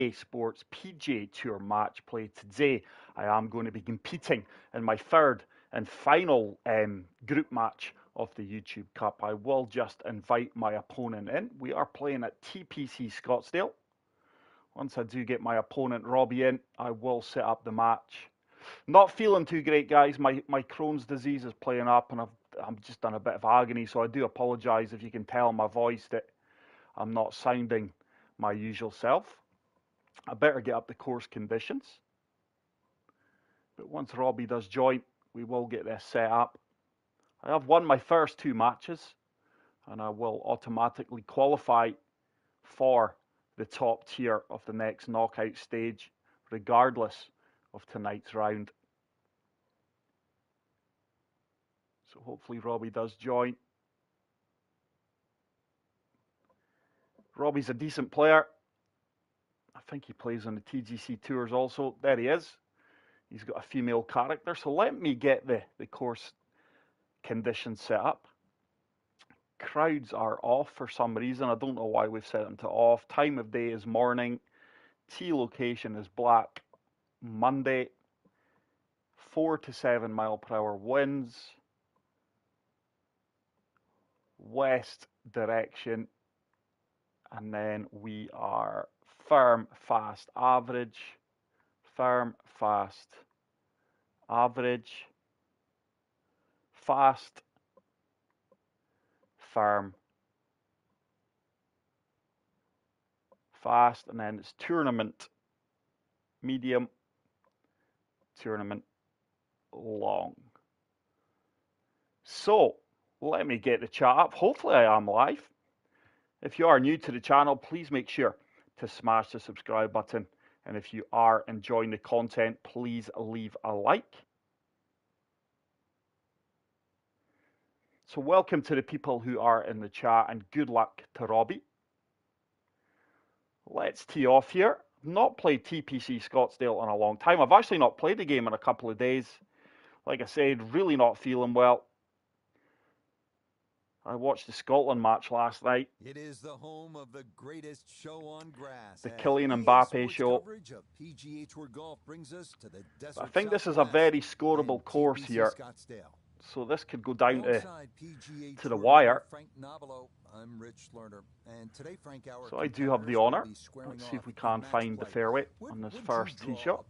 Sports PGA Tour match play today. I am going to be competing in my third and final group match of the YouTube Cup. I will just invite my opponent in. We are playing at TPC Scottsdale. Once I do get my opponent Robbie in, I will set up the match. Not feeling too great, guys. My Crohn's disease is playing up, and I'm just in a bit of agony, so I do apologise if you can tell in my voice that I'm not sounding my usual self. I better get up the course conditions. But once Robbie does join, we will get this set up. I have won my first two matches, and I will automatically qualify for the top tier of the next knockout stage, regardless of tonight's round. So hopefully Robbie does join. Robbie's a decent player. I think he plays on the TGC Tours also. There he is. He's got a female character. So let me get the course conditions set up. Crowds are off for some reason. I don't know why we've set them to off. Time of day is morning. Tee location is black. Monday. 4 to 7 mile per hour winds. West direction. And then we are firm, fast, average. Firm, fast, average. Fast, firm, fast, and then it's tournament, medium, tournament, long. So let me get the chat up. Hopefully I am live. If you are new to the channel, please make sure to smash the subscribe button. And if you are enjoying the content, please leave a like. So welcome to the people who are in the chat, and good luck to Robbie. Let's tee off here. I've not played TPC Scottsdale in a long time. I've actually not played the game in a couple of days. Like I said, really not feeling well. I watched the Scotland match last night. It is the home of the greatest show on grass. The Kylian Mbappe show. PGA Tour golf brings us to the desert I think this is a very scoreable course here. Scottsdale. So this could go down to the wire. I'm Rich Lerner, and today, Frank, so I do have the honour. Let's see if we can find the fairway on this first tee shot.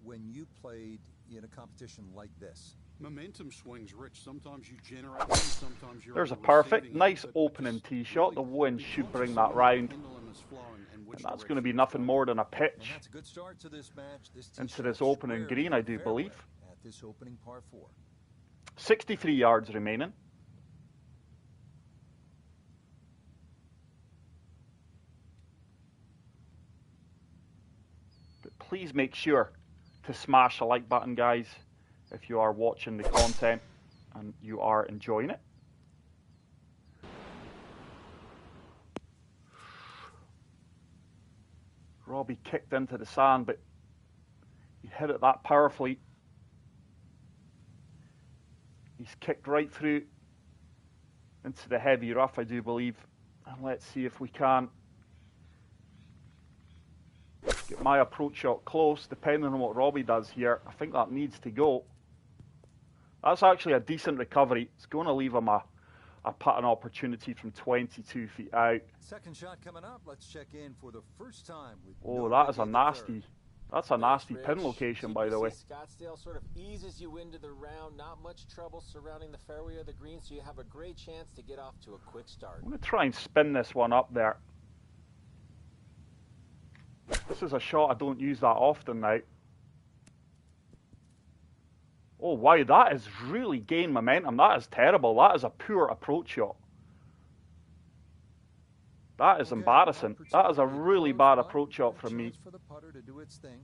When you played in a competition like this, momentum swings, Rich. Sometimes you generate, sometimes you're. There's a perfect, nice opening tee shot. The wind should bring that round, and that's going to be nothing more than a pitch that's a good start to this match. into this opening green, I do believe. At this opening par 4. 63 yards remaining. But please make sure to smash the like button, guys, if you are watching the content and you are enjoying it. Robbie kicked into the sand, but he hit it that powerfully. He's kicked right through into the heavy rough, I do believe. And let's see if we can get my approach shot close, depending on what Robbie does here. I think that needs to go. That's actually a decent recovery. It's going to leave him a putting opportunity from 22 feet out. Second shot coming up. Let's check in for the first time. Oh, that is a nasty. That's a nasty pin location, by the way. Scottsdale sort of eases you into the round. Not much trouble surrounding the fairway or the green, so you have a great chance to get off to a quick start. I'm going to try and spin this one up there. This is a shot I don't use that often now. Oh, wow, that is really gained momentum. That is terrible. That is a poor approach shot. That is embarrassing. That is a really bad approach shot from me. For the putter to do its thing.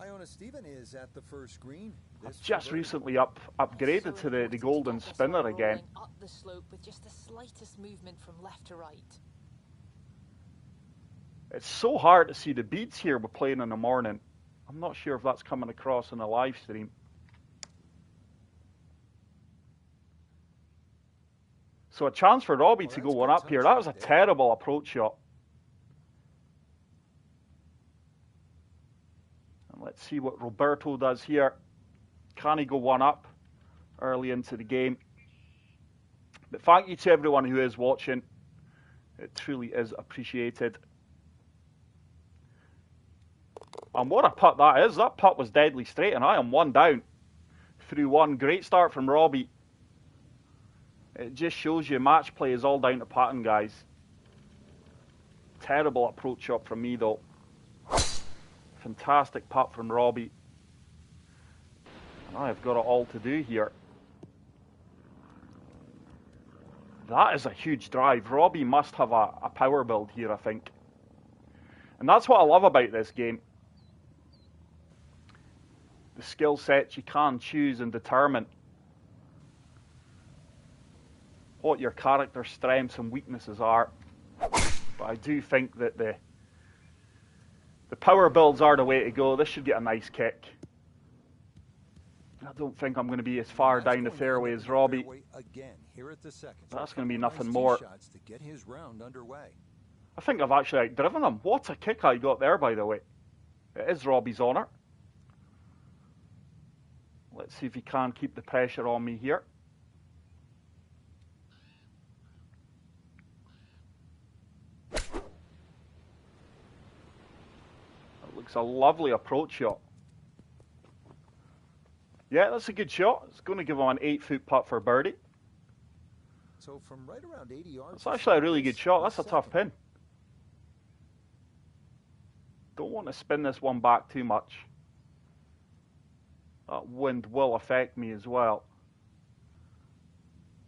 Iona Stephen is at the first green. I've just recently upgraded to the golden spinner again. Up the slope with just the slightest movement from left to right. It's so hard to see the beads here we're playing in the morning. I'm not sure if that's coming across in the live stream. So a chance for Robbie to go one up here. That was a terrible approach shot. Let's see what Roberto does here. Can he go one up early into the game? But thank you to everyone who is watching. It truly is appreciated. And what a putt that is. That putt was deadly straight, and I am one down through one. Great start from Robbie. It just shows you match play is all down to putting, guys. Terrible approach up from me, though. Fantastic putt from Robbie. And I've got it all to do here. That is a huge drive. Robbie must have a power build here, I think. And that's what I love about this game. The skill sets you can choose and determine what your character's strengths and weaknesses are. But I do think that the power builds are the way to go. This should get a nice kick. I don't think I'm going to be as far down the fairway as Robbie. That's going to be nothing more. I think I've actually outdriven him. What a kick I got there, by the way. It is Robbie's honour. Let's see if he can keep the pressure on me here. That looks a lovely approach shot. Yeah, that's a good shot. It's going to give him an 8-foot putt for birdie. So from right around 80 yards. That's actually a really good shot. That's a tough pin. Don't want to spin this one back too much. That wind will affect me as well.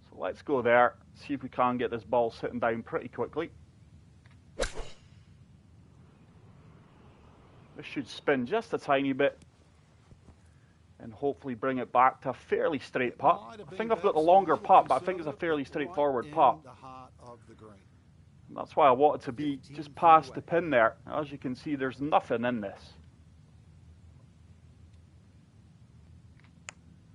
So let's go there. See if we can get this ball sitting down pretty quickly. This should spin just a tiny bit. And hopefully bring it back to a fairly straight putt. I think I've got the longer putt, but I think it's a fairly straightforward putt. And that's why I want it to be just past the pin there. As you can see, there's nothing in this.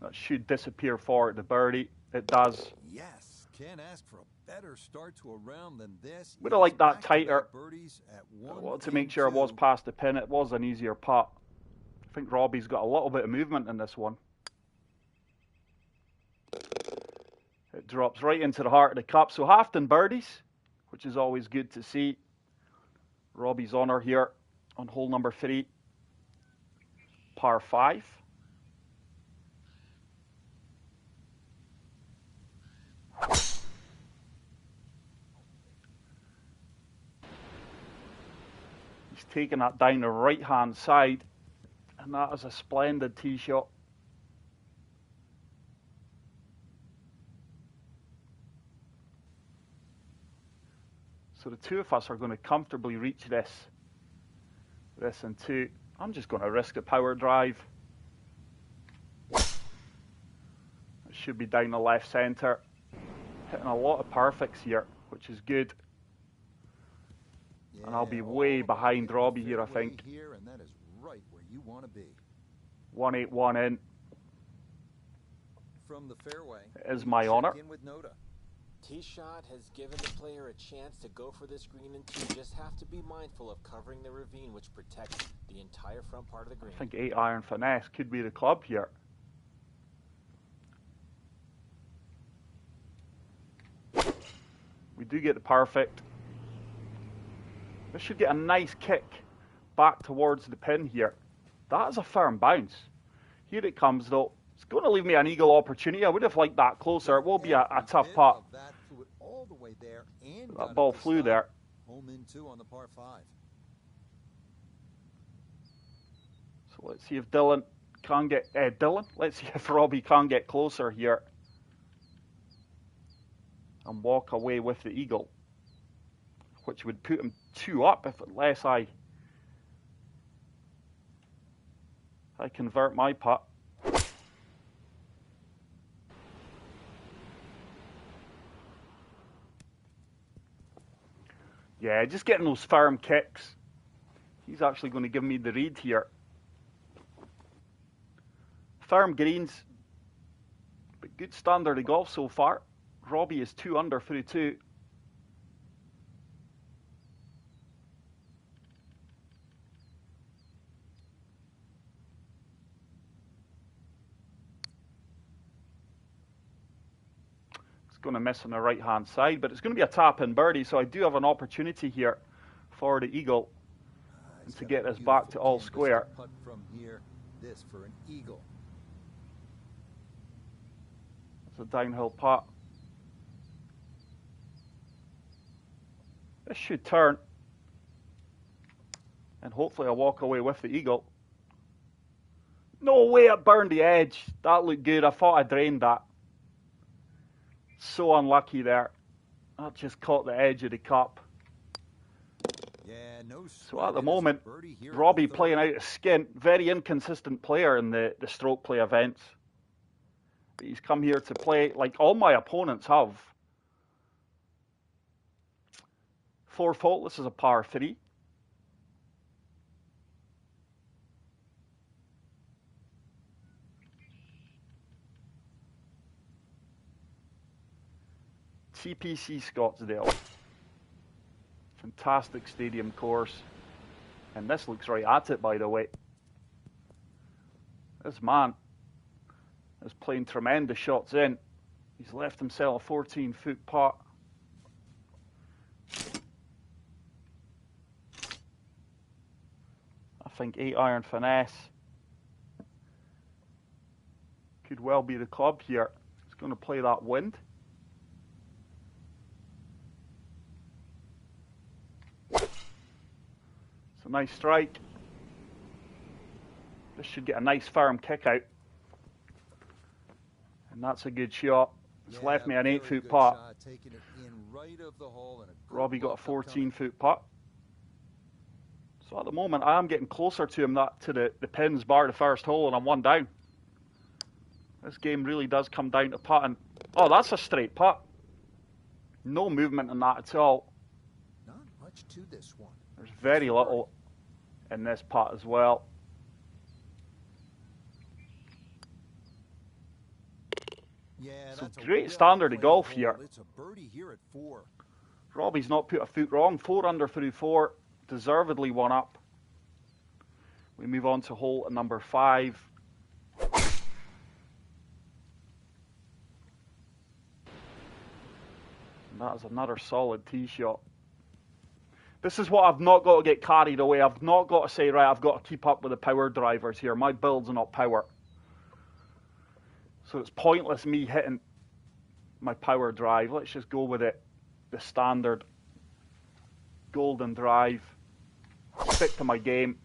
That should disappear for the birdie. It does. Yes, can't ask for a better start to a round than this. Would have liked that tighter. I wanted to make sure it was past the pin. It was an easier putt. I think Robbie's got a little bit of movement in this one. It drops right into the heart of the cup. So Hafton birdies, which is always good to see. Robbie's honour here on hole number 3. Par 5. He's taking that down the right-hand side. And that is a splendid tee shot. So the two of us are going to comfortably reach this. This and 2. I'm just going to risk a power drive. It should be down the left centre. Hitting a lot of perfects here, which is good. And I'll be way behind Robbie here, I think. You want to be 181 in. From the fairway. It is my honour. Tee shot has given the player a chance to go for this green and 2. Just have to be mindful of covering the ravine, which protects the entire front part of the green. I think 8-iron finesse could be the club here. We do get the perfect. This should get a nice kick back towards the pin here. That is a firm bounce. Here it comes, though. It's going to leave me an eagle opportunity. I would have liked that closer. It will be a tough putt. That ball flew there. Home in 2 on the par 5. So let's see if Dylan can get... let's see if Robbie can get closer here. And walk away with the eagle. Which would put him 2 up unless I convert my putt. Yeah, just getting those firm kicks. He's actually going to give me the read here. Firm greens, but good standard of golf so far. Robbie is 2 under through 2. going to miss on the right-hand side, but it's going to be a tap-in birdie, so I do have an opportunity here for the eagle and to get this back to all square. Putt from here, this for an eagle. It's a downhill putt. This should turn, and hopefully I'll walk away with the eagle. No way, it burned the edge. That looked good. I thought I drained that. So unlucky there. That just caught the edge of the cup. Yeah, no. So at the moment, Robbie playing out of skin. Very inconsistent player in the stroke play events. But he's come here to play like all my opponents have. 4 fault. This is a par 3. TPC Scottsdale. Fantastic stadium course. And this looks right at it, by the way. This man is playing tremendous shots in. He's left himself a 14-foot putt. I think 8-iron finesse could well be the club here. He's going to play that wind. It's a nice strike. This should get a nice firm kick out. And that's a good shot. It's left me an 8-foot putt. Robbie got a 14-foot putt. So at the moment, I am getting closer to him, to the pins bar the first hole, and I'm 1 down. This game really does come down to putting. Oh, that's a straight putt. No movement in that at all. Not much to this one. There's very little in this putt as well. Yeah, so great standard of golf here. It's a birdie here at 4. Robbie's not put a foot wrong. 4 under through 4. Deservedly 1 up. We move on to hole number 5. And that is another solid tee shot. This is what I've not got to get carried away. I've not got to say, right, I've got to keep up with the power drivers here. My build's not power. So it's pointless me hitting my power drive. Let's just go with it. The standard golden drive. Stick to my game.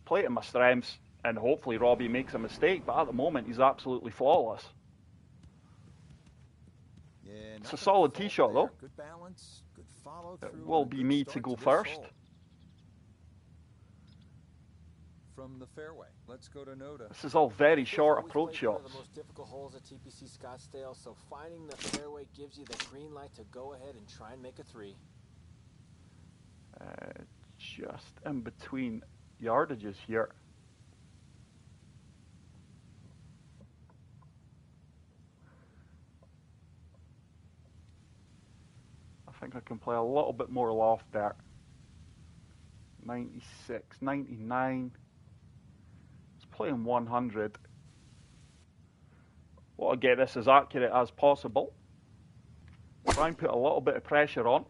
Play to my strengths. And hopefully Robbie makes a mistake. But at the moment, he's absolutely flawless. Yeah, it's a solid tee shot, though. Good balance, good follow through. It will be me to go first. From the fairway, let's go to Noda. This is all very short approach shots. One of the most difficult holes at TPC Scottsdale, so finding the fairway gives you the green light to go ahead and try and make a 3. Just in between yardages here. I think I can play a little bit more loft there. 96, 99. It's playing 100. Want to get this as accurate as possible. Try and put a little bit of pressure on.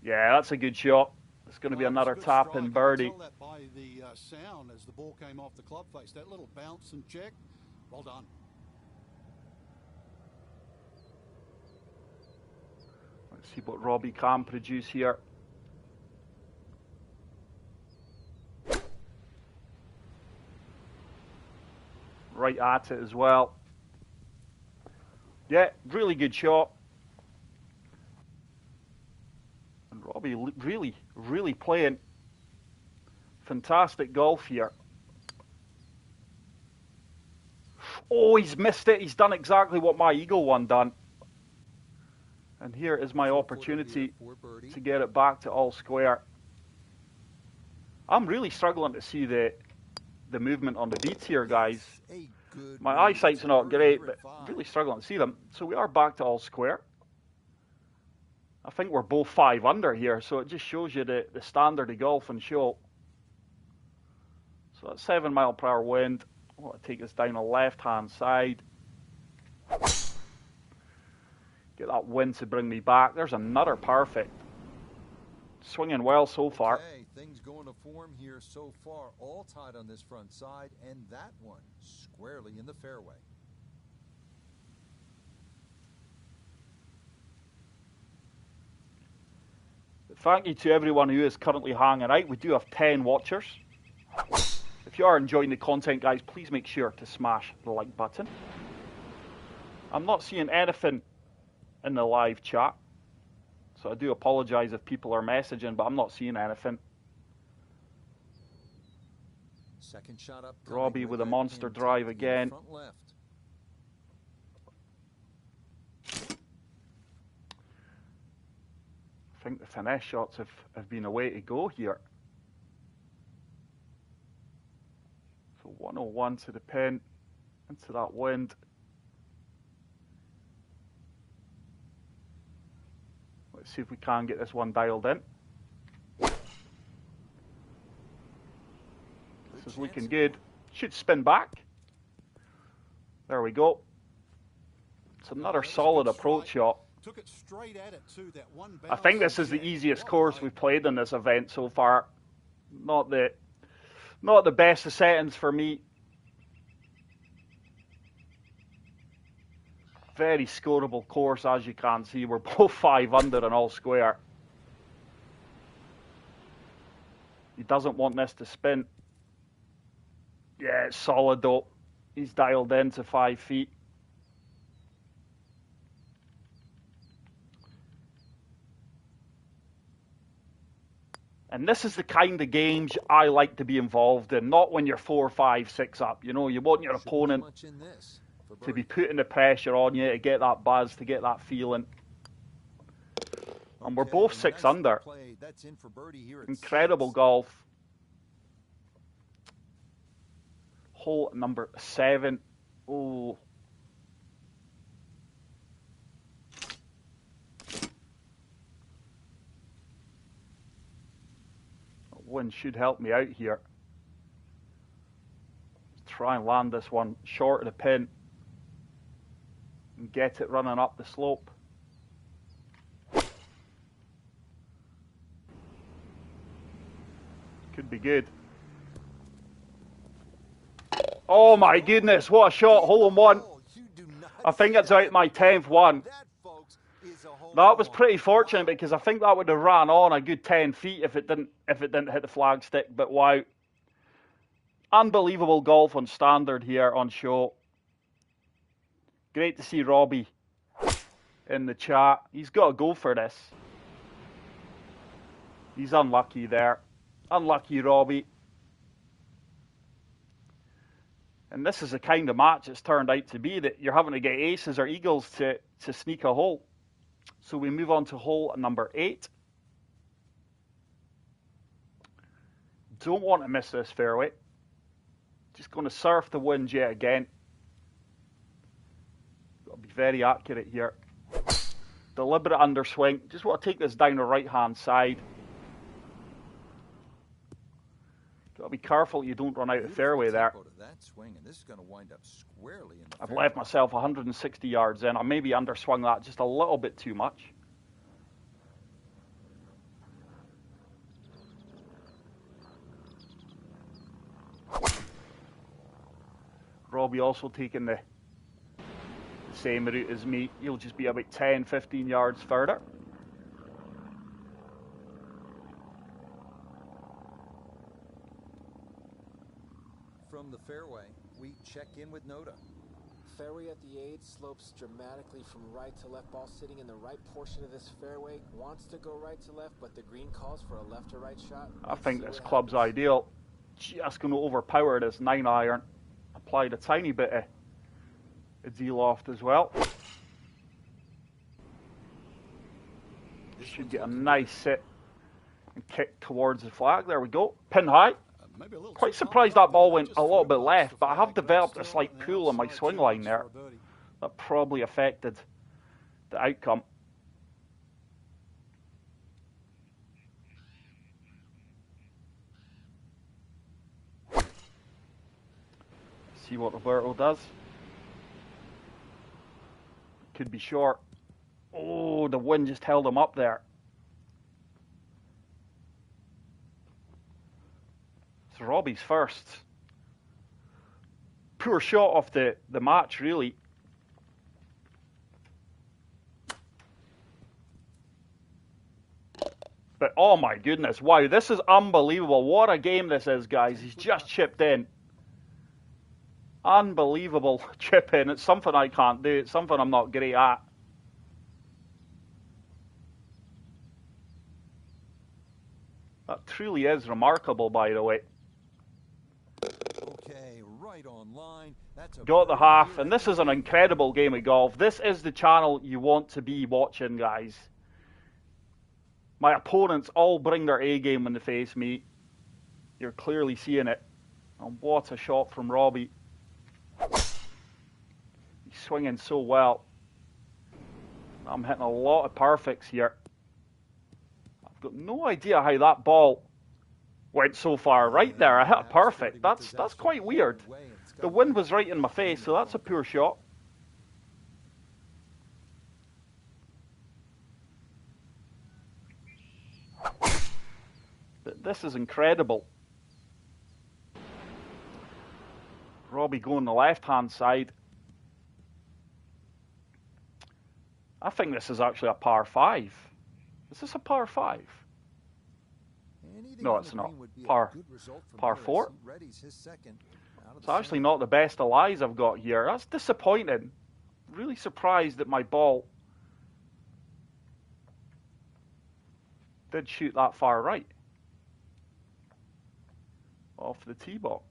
Yeah, that's a good shot. It's going to be another tap and birdie. I can tell that by the sound as the ball came off the club face. That little bounce and check. Well done. Let's see what Robbie can produce here. Right at it as well. Yeah, really good shot. And Robbie really playing fantastic golf here. Oh, he's missed it. He's done exactly what my eagle one done. And here is my opportunity to get it back to all square. I'm really struggling to see the movement on the beats here, guys. My eyesight's not great, but really struggling to see them. So we are back to all square. I think we're both 5 under here, so it just shows you the standard of golf and show. So that's 7 mile per hour wind. I want to take this down the left-hand side. Get that wind to bring me back. There's another perfect. Swinging well so far. Okay, things going to form here so far. All tied on this front side, and that one squarely in the fairway. Thank you to everyone who is currently hanging out. We do have 10 watchers. If you are enjoying the content, guys, please make sure to smash the like button. I'm not seeing anything in the live chat, so I do apologize if people are messaging, but I'm not seeing anything. Second shot up. Robbie with a monster drive again. Front left. I think the finesse shots have been a way to go here. So 101 to the pin, into that wind. Let's see if we can get this one dialed in. This is looking good. Should spin back. There we go. It's another solid approach shot. Took it straight at it too. That one I think this is the easiest course we've played in this event so far. Not the best of settings for me. Very scoreable course, as you can see. We're both 5 under and all square. He doesn't want this to spin. Yeah, it's solid though. He's dialed in to 5 feet. And this is the kind of games I like to be involved in, not when you're 4, 5, 6 up. You know, you want your opponent to be putting the pressure on you, to get that buzz, to get that feeling. And we're both 6 under. Incredible golf. Hole number 7. Oh. Wind should help me out here. Try and land this one short of the pin and get it running up the slope. Could be good. Oh my goodness, what a shot, hole in one. I think it's out my 10th one. That was pretty fortunate because I think that would have ran on a good 10 feet if it didn't hit the flagstick. But wow, unbelievable golf on standard here on show. Great to see Robbie in the chat. He's got to go for this. He's unlucky there. Unlucky Robbie. And this is the kind of match it's turned out to be, that you're having to get aces or eagles to sneak a hole. So we move on to hole number 8. Don't want to miss this fairway. Just going to surf the wind yet again. Got to be very accurate here. Deliberate underswing. Just want to take this down the right-hand side. Got to be careful you don't run out of fairway there. I've left myself 160 yards in. I maybe underswung that just a little bit too much. Robbie also taking the same route as me. He'll just be about 10, 15 yards further. From the fairway, we check in with Noda. Fairway at the 8 slopes dramatically from right to left. Ball sitting in the right portion of this fairway. Wants to go right to left, but the green calls for a left to right shot. I think this club's ideal. Just going to overpower this 9-iron. Applied a tiny bit of D-loft as well. Should get a nice sit and kick towards the flag. There we go. Pin high. Quite surprised that ball went a little bit left, but I have developed a slight pull in my swing line there. That probably affected the outcome. See what Roberto does. Could be short. Oh, the wind just held him up there. It's Robbie's first. Poor shot of the match, really. But oh my goodness, wow, this is unbelievable. What a game this is, guys. He's just chipped in. Unbelievable chip in. It's something I can't do. It's something I'm not great at. That truly is remarkable, by the way. Okay, right on line. That's a Got the half, and this is an incredible game of golf. This is the channel you want to be watching, guys. My opponents all bring their A game when they face me. You're clearly seeing it. And what a shot from Robbie. He's swinging so well. I'm hitting a lot of perfects here. I've got no idea how that ball went so far right there. I hit a perfect. That's quite weird. The wind was right in my face, so that's a poor shot. But this is incredible. Robbie going the left-hand side. I think this is actually a par 5. Is this a par 5? No, it's not. Par 4? It's actually not the best of lies I've got here. That's disappointing. Really surprised that my ball did shoot that far right. Off the tee box.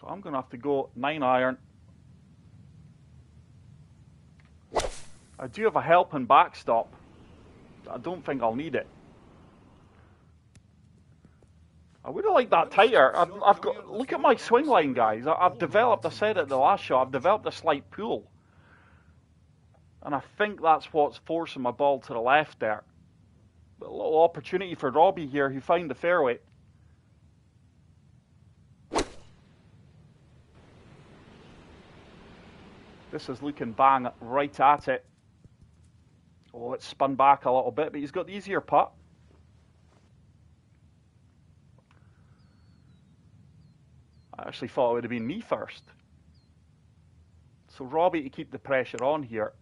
So I'm going to have to go 9-iron. I do have a helping backstop. I don't think I'll need it. I would have liked that tighter. I've got. Look at my swing line, guys. I've developed. I said at the last shot. I've developed a slight pull, and I think that's what's forcing my ball to the left there. A little opportunity for Robbie here, who found the fairway. This is looking bang right at it. Oh, it's spun back a little bit, but he's got the easier putt. I actually thought it would have been me first. So Robbie to keep the pressure on here.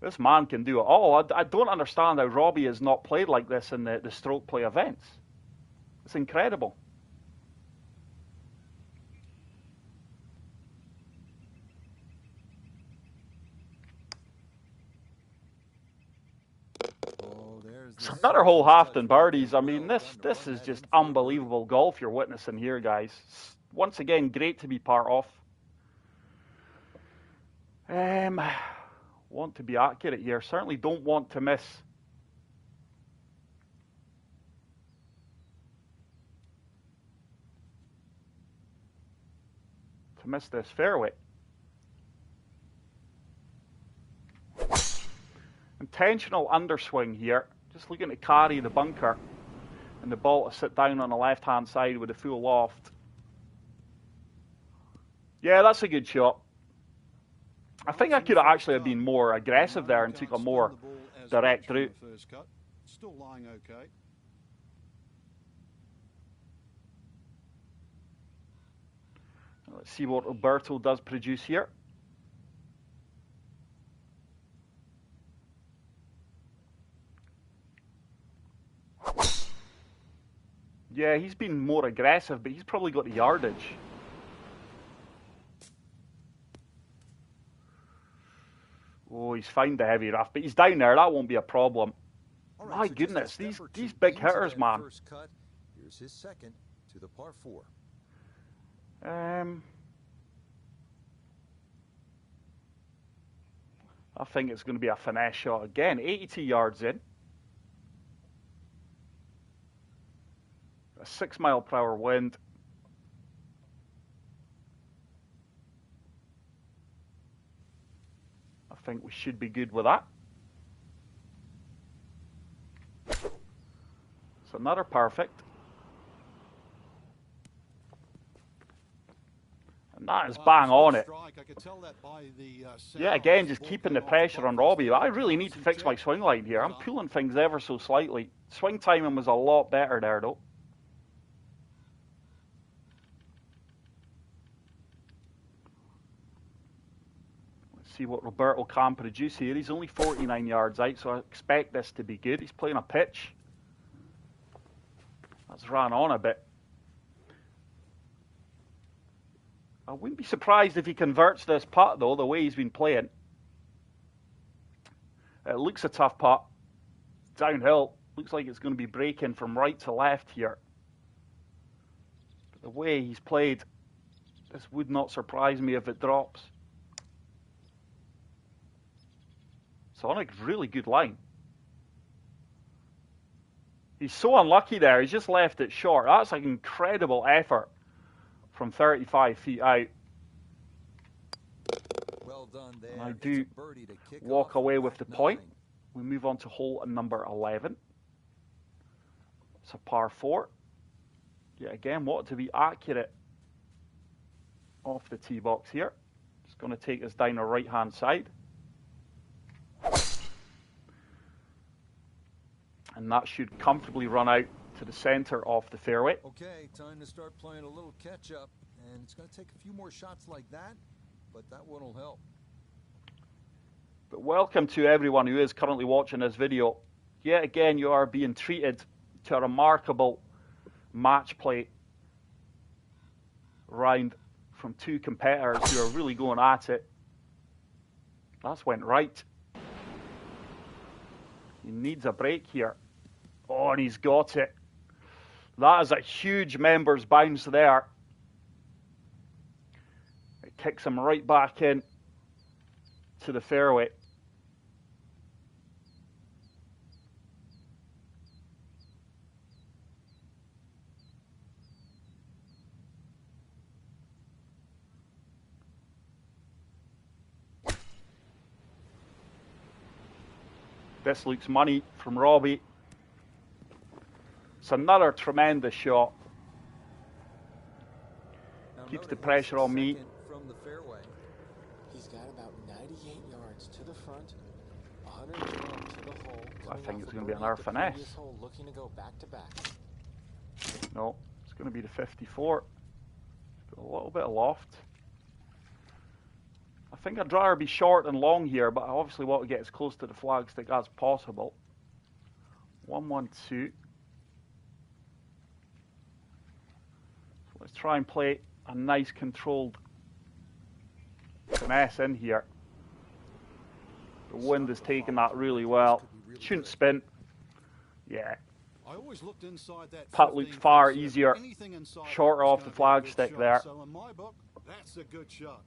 This man can do it all. I don't understand how Robbie has not played like this in the stroke play events. It's incredible. So another hole halved in birdies. I mean, this is just unbelievable golf you're witnessing here, guys. Once again, great to be part of. Want to be accurate here. Certainly don't want to miss. This fairway. Intentional underswing here. Just looking to carry the bunker and the ball to sit down on the left-hand side with a full loft. Yeah, that's a good shot. I think I could have actually have been more aggressive there and took a more direct route. Still lying okay. Let's see what Roberto does produce here. Yeah, he's been more aggressive, but he's probably got the yardage. Oh, he's found the heavy rough, but he's down there. That won't be a problem. Right, My so goodness, these big hitters, man. First cut. Here's his second to the par 4. I think it's going to be a finesse shot again. 82 yards in. A 6-mile-per-hour wind. I think we should be good with that. It's another perfect. that is bang on it. I could tell that by the Yeah, again, just keeping the pressure on Robbie. I really need to fix my swing line here. I'm pulling things ever so slightly. Swing timing was a lot better there, though. Let's see what Roberto can produce here. He's only 49 yards out, so I expect this to be good. He's playing a pitch. That's ran on a bit. I wouldn't be surprised if he converts this putt, though, the way he's been playing. It looks a tough putt. Downhill. Looks like it's going to be breaking from right to left here. But the way he's played, this would not surprise me if it drops. It's on a really good line. He's so unlucky there. He's just left it short. That's an incredible effort from 35 feet out. Well done there. And I do walk away with the point. We move on to hole number 11. It's a par 4. Yeah, again, want to be accurate off the tee box here. Just going to take us down the right-hand side. And that should comfortably run out to the center of the fairway. Okay, time to start playing a little catch-up. And it's going to take a few more shots like that, but that one will help. But welcome to everyone who is currently watching this video. Yet again, you are being treated to a remarkable match play round from two competitors who are really going at it. That's went right. He needs a break here. Oh, and he's got it. That is a huge members bounce there. It kicks him right back in to the fairway. This looks money from Robbie. It's another tremendous shot. Keeps the pressure on me. From the fairway. He's got about 98 yards to the front, 110 to the hole. I think it's going to be another finesse. Hole, looking to go back to back. No, it's going to be the 54. A little bit of loft. I think I'd rather be short and long here, but I obviously want to get as close to the flagstick as possible. 1-1-2. So let's try and play a nice controlled finesse in here. The wind is taking that really well. Shouldn't spin. Yeah. Putt looked far easier. Shorter off the flagstick there. So in my book, that's a good shot.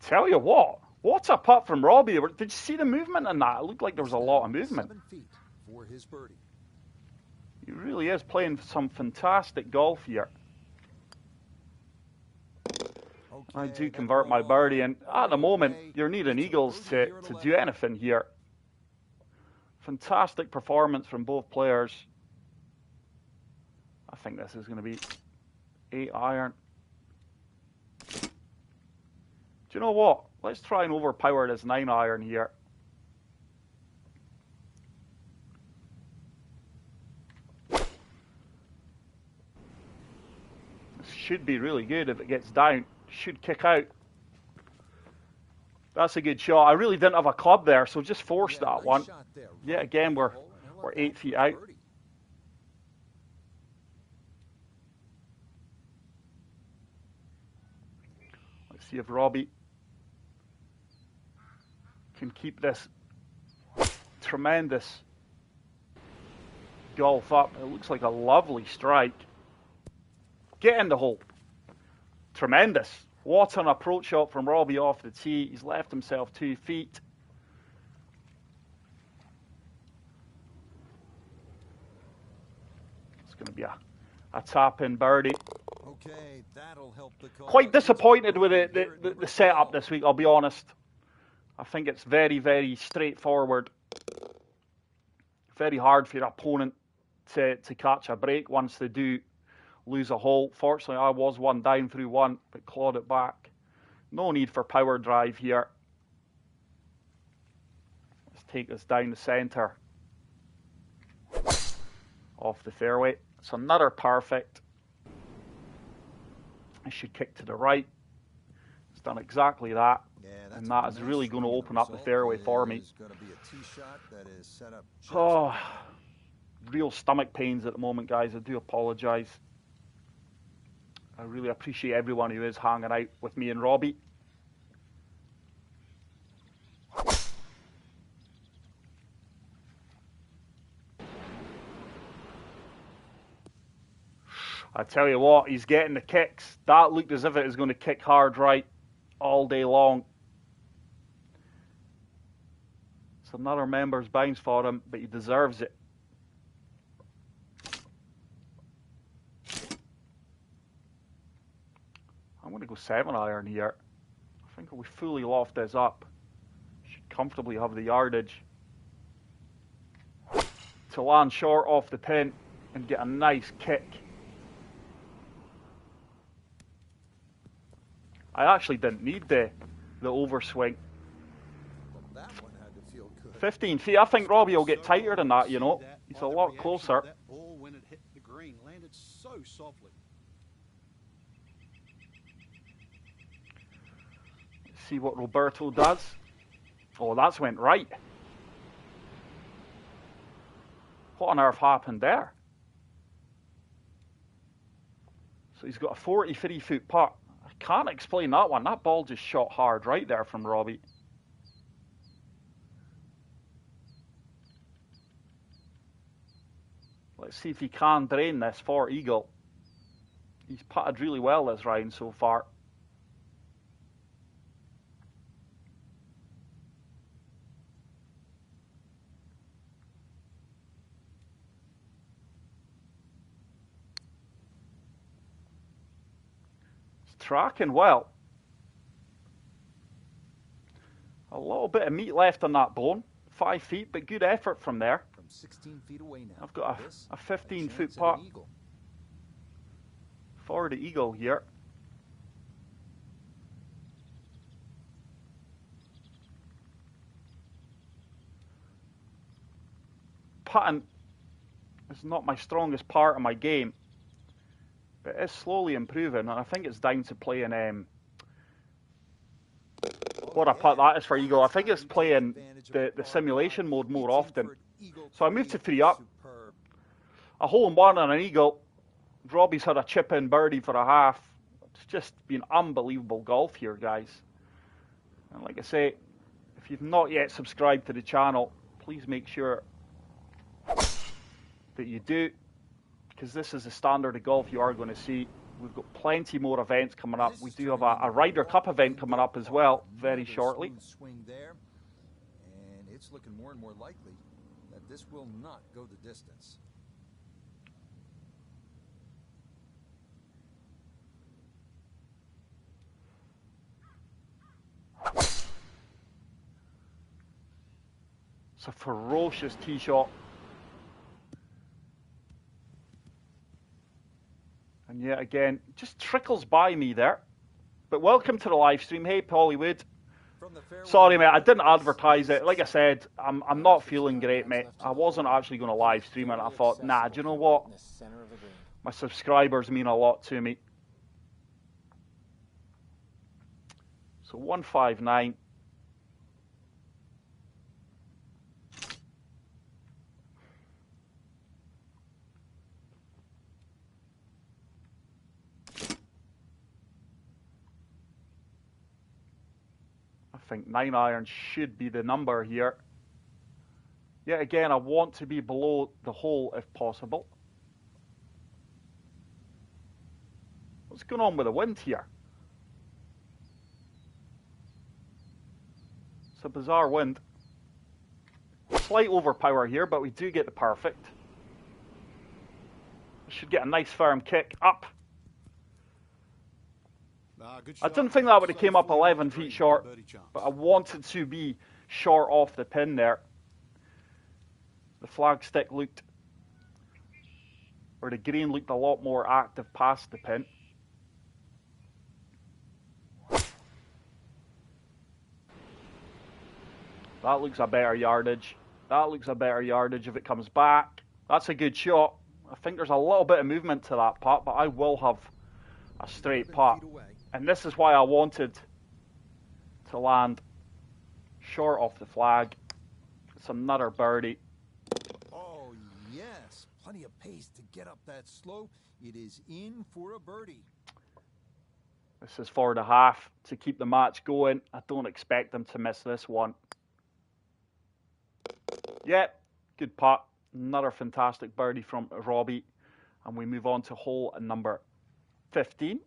Tell you what a putt from Robbie. Did you see the movement in that? It looked like there was a lot of movement. 7 feet for his birdie. He really is playing some fantastic golf here. I do convert my birdie, and at the moment, you're needing eagles to do anything here. Fantastic performance from both players. I think this is going to be 8 iron. Do you know what? Let's try and overpower this 9 iron here. This should be really good if it gets down. Should kick out. That's a good shot. I really didn't have a club there, so just forced that one. Yeah, again, we're 8 feet out. Let's see if Robbie can keep this tremendous golf up. It looks like a lovely strike. Get in the hole. Tremendous. What an approach shot from Robbie off the tee. He's left himself 2 feet. It's going to be a tap-in birdie. Okay, that'll help the call. Quite disappointed with the setup this week, I'll be honest. I think it's very, very straightforward. Very hard for your opponent to catch a break once they do lose a hole. Fortunately, I was one down through one, but clawed it back. No need for power drive here. Let's take this down the centre. Off the fairway. It's another perfect. I should kick to the right. It's done exactly that. Yeah, and that is really going to open up the fairway for me. Oh, real stomach pains at the moment, guys. I do apologise. I really appreciate everyone who is hanging out with me and Robbie. I tell you what, he's getting the kicks. That looked as if it was going to kick hard right all day long. It's another member's bounce for him, but he deserves it. I'm going to go 7-iron here. I think if we fully loft this up, should comfortably have the yardage to land short off the pin and get a nice kick. I actually didn't need the overswing. Well, that one had to feel good. 15 feet. I think Robbie will get tighter than that, you know. He's a lot closer. That ball, when it hit the green, landed so softly. Let's see what Roberto does. Oh, that's went right. What on earth happened there? So he's got a 43-foot putt. I can't explain that one. That ball just shot hard right there from Robbie. Let's see if he can drain this for eagle. He's putted really well this round so far. Tracking well. A little bit of meat left on that bone. 5 feet, but good effort from there. From 16 feet away now. I've got a 15-foot putt for the eagle here. Putting is not my strongest part of my game. It is slowly improving, and I think it's down to playing what I put that is for eagle. I think it's playing the simulation mode more often. So I moved to 3 up. A hole in one and an eagle. Robbie's had a chip in birdie for a half. It's just been unbelievable golf here, guys. And like I say, if you've not yet subscribed to the channel, please make sure that you do, because this is the standard of golf you are going to see. We've got plenty more events coming up. We do have a Ryder Cup event coming up as well very shortly. Swing there, and it's looking more and more likely that this will not go the distance. It's a ferocious tee shot. And yet again, just trickles by me there. But welcome to the live stream. Hey, Pollywood. Sorry, mate, I didn't advertise it. Like I said, I'm not feeling great, mate. I wasn't actually going to live stream it. I thought, nah, do you know what? My subscribers mean a lot to me. So 159. I think 9-iron should be the number here. Yet again, I want to be below the hole if possible. What's going on with the wind here? It's a bizarre wind. Slight overpower here, but we do get the perfect. Should get a nice firm kick up. I didn't think that would have came up 11 feet short, but I wanted to be short off the pin there. The flag stick looked, or the green looked a lot more active past the pin. That looks a better yardage. That looks a better yardage if it comes back. That's a good shot. I think there's a little bit of movement to that putt, but I will have a straight putt. And this is why I wanted to land short off the flag. It's another birdie. Oh, yes. Plenty of pace to get up that slope. It is in for a birdie. This is 4.5 to keep the match going. I don't expect them to miss this one. Yep, good putt. Another fantastic birdie from Robbie. And we move on to hole number 15.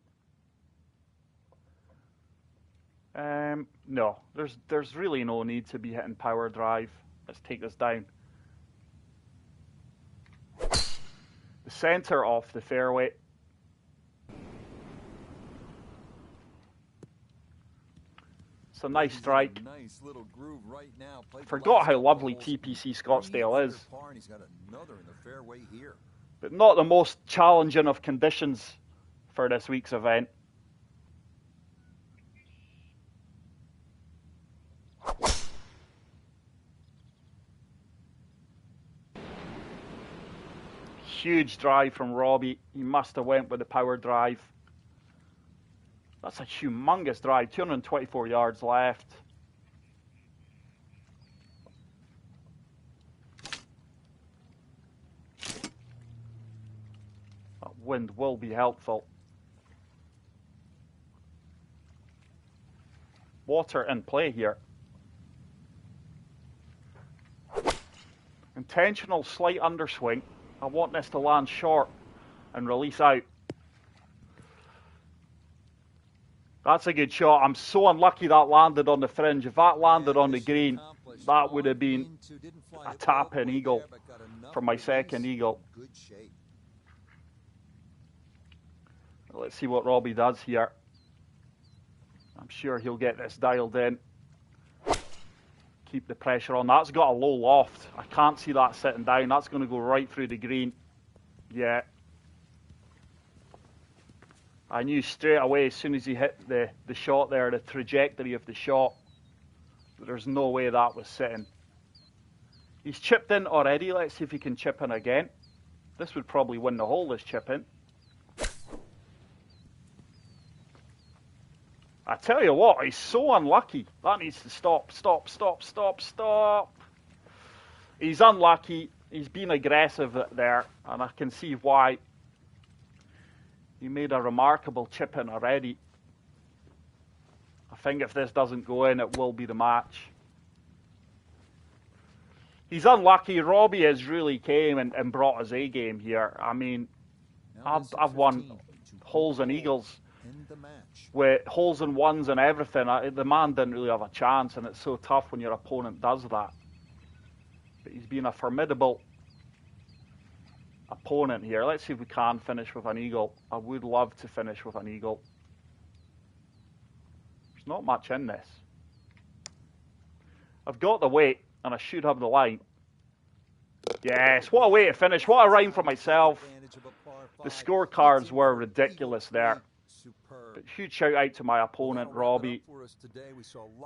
No, there's really no need to be hitting power drive. Let's take this down. The center of the fairway. It's a nice strike. Nice little groove right now. I forgot how lovely TPC Scottsdale is. He's got another in the fairway here. But not the most challenging of conditions for this week's event. Huge drive from Robbie. He must have went with the power drive. That's a humongous drive. 224 yards left. That wind will be helpful. Water in play here. Intentional slight underswing. I want this to land short and release out. That's a good shot. I'm so unlucky that landed on the fringe. If that landed on the green, that would have been a tap-in eagle for my second eagle. Let's see what Robbie does here. I'm sure he'll get this dialed in. Keep the pressure on. That's got a low loft. I can't see that sitting down. That's going to go right through the green. Yeah. I knew straight away as soon as he hit the shot there, the trajectory of the shot, there's no way that was sitting. He's chipped in already. Let's see if he can chip in again. This would probably win the hole, this chip in. I tell you what, he's so unlucky. That needs to stop, stop, stop, stop, stop. He's unlucky. He's been aggressive there, and I can see why. He made a remarkable chip in already. I think if this doesn't go in, it will be the match. He's unlucky. Robbie has really came and brought his A game here. I mean, I've won holes and eagles with holes and ones and everything. The man didn't really have a chance, and it's so tough when your opponent does that. But he's been a formidable opponent here. Let's see if we can finish with an eagle. I would love to finish with an eagle. There's not much in this. I've got the weight, and I should have the line. Yes, what a way to finish. What a rhyme for myself. The scorecards were ridiculous there. But huge shout out to my opponent, Robbie.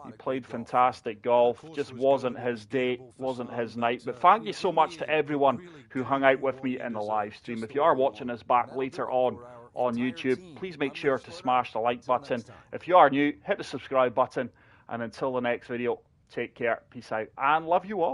He played fantastic golf. Just wasn't his day, wasn't his night. But thank you so much to everyone who hung out with me in the live stream. If you are watching this back later on YouTube, please make sure to smash the like button. If you are new, hit the subscribe button. And until the next video, take care, peace out, and love you all.